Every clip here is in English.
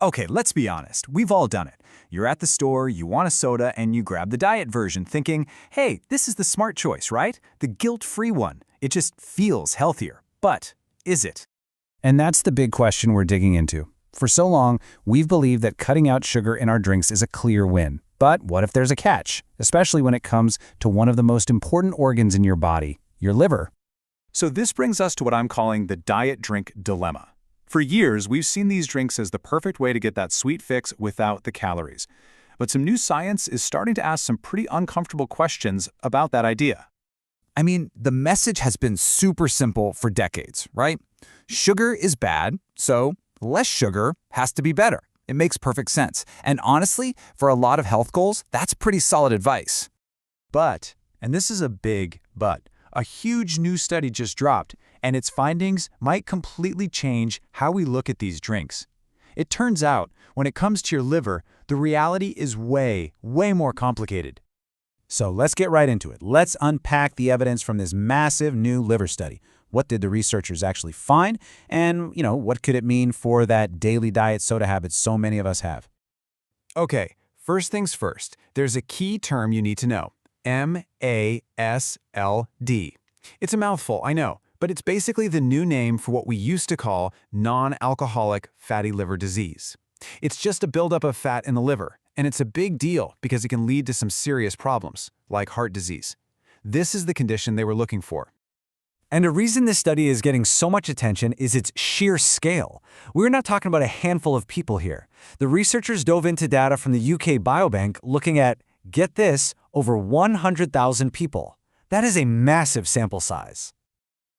Okay, let's be honest. We've all done it. You're at the store, you want a soda, and you grab the diet version thinking, hey, this is the smart choice, right? The guilt-free one. It just feels healthier. But is it? And that's the big question we're digging into. For so long, we've believed that cutting out sugar in our drinks is a clear win. But what if there's a catch? Especially when it comes to one of the most important organs in your body, your liver. So this brings us to what I'm calling the diet drink dilemma. For years, we've seen these drinks as the perfect way to get that sweet fix without the calories. But some new science is starting to ask some pretty uncomfortable questions about that idea. I mean, the message has been super simple for decades, right? Sugar is bad, so less sugar has to be better. It makes perfect sense. And honestly, for a lot of health goals, that's pretty solid advice. But, and this is a big but, a huge new study just dropped, and its findings might completely change how we look at these drinks. It turns out, when it comes to your liver, the reality is way more complicated. So let's get right into it. Let's unpack the evidence from this massive new liver study. What did the researchers actually find? And, what could it mean for that daily diet soda habit so many of us have? Okay, first things first, there's a key term you need to know. MASLD. It's a mouthful, I know, but it's basically the new name for what we used to call non-alcoholic fatty liver disease. It's just a buildup of fat in the liver, and it's a big deal because it can lead to some serious problems, like heart disease. This is the condition they were looking for. And the reason this study is getting so much attention is its sheer scale. We're not talking about a handful of people here. The researchers dove into data from the UK Biobank looking at, get this, over 100,000 people. That is a massive sample size.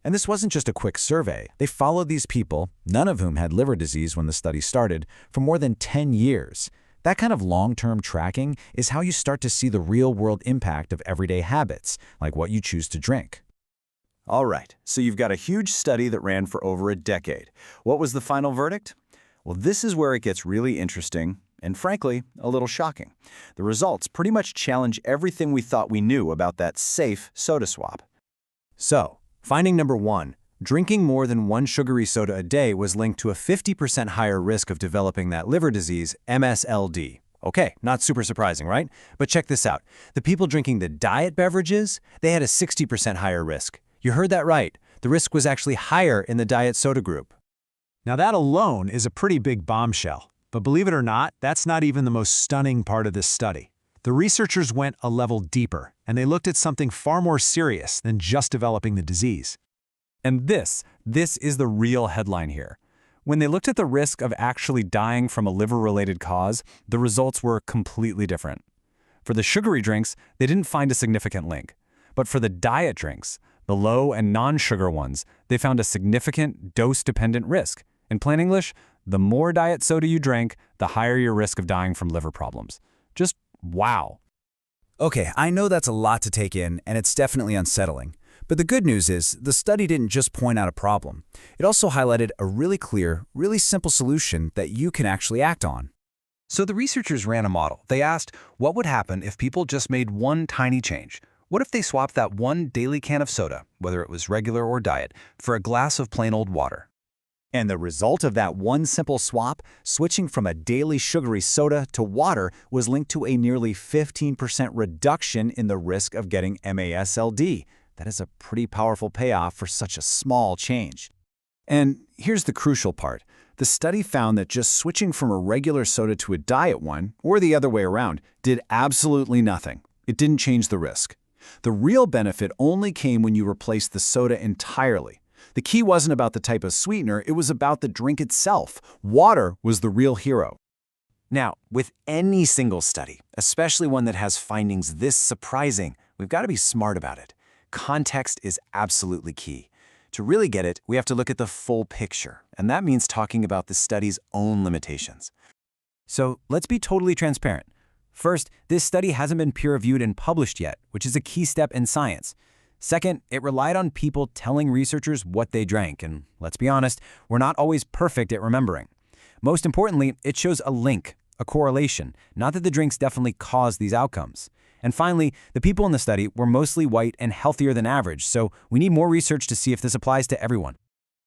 And this wasn't just a quick survey. They followed these people, none of whom had liver disease when the study started, for more than 10 years. That kind of long-term tracking is how you start to see the real-world impact of everyday habits, like what you choose to drink. All right, so you've got a huge study that ran for over a decade. What was the final verdict? Well, this is where it gets really interesting and, frankly, a little shocking. The results pretty much challenge everything we thought we knew about that safe soda swap. So, finding number 1, drinking more than one sugary soda a day was linked to a 50% higher risk of developing that liver disease, MASLD. Okay, not super surprising, right? But check this out. The people drinking the diet beverages, they had a 60% higher risk. You heard that right. The risk was actually higher in the diet soda group. Now that alone is a pretty big bombshell. But believe it or not, that's not even the most stunning part of this study. The researchers went a level deeper, and they looked at something far more serious than just developing the disease. And this is the real headline here. When they looked at the risk of actually dying from a liver-related cause, the results were completely different. For the sugary drinks, they didn't find a significant link. But for the diet drinks, the low and non-sugar ones, they found a significant dose-dependent risk. In plain English, the more diet soda you drank, the higher your risk of dying from liver problems. Just wow. Okay, I know that's a lot to take in, and it's definitely unsettling. But the good news is, the study didn't just point out a problem. It also highlighted a really clear, really simple solution that you can actually act on. So the researchers ran a model. They asked, what would happen if people just made one tiny change? What if they swapped that one daily can of soda, whether it was regular or diet, for a glass of plain old water? And the result of that one simple swap, switching from a daily sugary soda to water, was linked to a nearly 15% reduction in the risk of getting MASLD. That is a pretty powerful payoff for such a small change. And here's the crucial part. The study found that just switching from a regular soda to a diet one, or the other way around, did absolutely nothing. It didn't change the risk. The real benefit only came when you replaced the soda entirely. The key wasn't about the type of sweetener, it was about the drink itself. Water was the real hero. Now, with any single study, especially one that has findings this surprising, we've got to be smart about it. Context is absolutely key. To really get it, we have to look at the full picture, and that means talking about the study's own limitations. So let's be totally transparent. First, this study hasn't been peer-reviewed and published yet, which is a key step in science. Second, it relied on people telling researchers what they drank, and let's be honest, we're not always perfect at remembering. Most importantly, it shows a link, a correlation, not that the drinks definitely caused these outcomes. And finally, the people in the study were mostly white and healthier than average, so we need more research to see if this applies to everyone.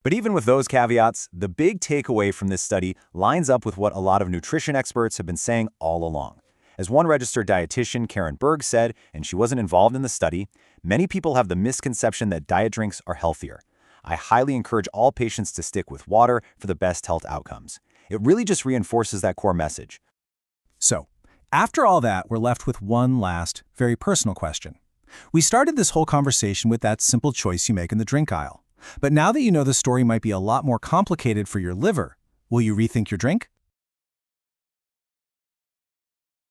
But even with those caveats, the big takeaway from this study lines up with what a lot of nutrition experts have been saying all along. As one registered dietitian, Karen Berg, said, and she wasn't involved in the study, many people have the misconception that diet drinks are healthier. I highly encourage all patients to stick with water for the best health outcomes. It really just reinforces that core message. So, after all that, we're left with one last, very personal question. We started this whole conversation with that simple choice you make in the drink aisle. But now that you know the story might be a lot more complicated for your liver, will you rethink your drink?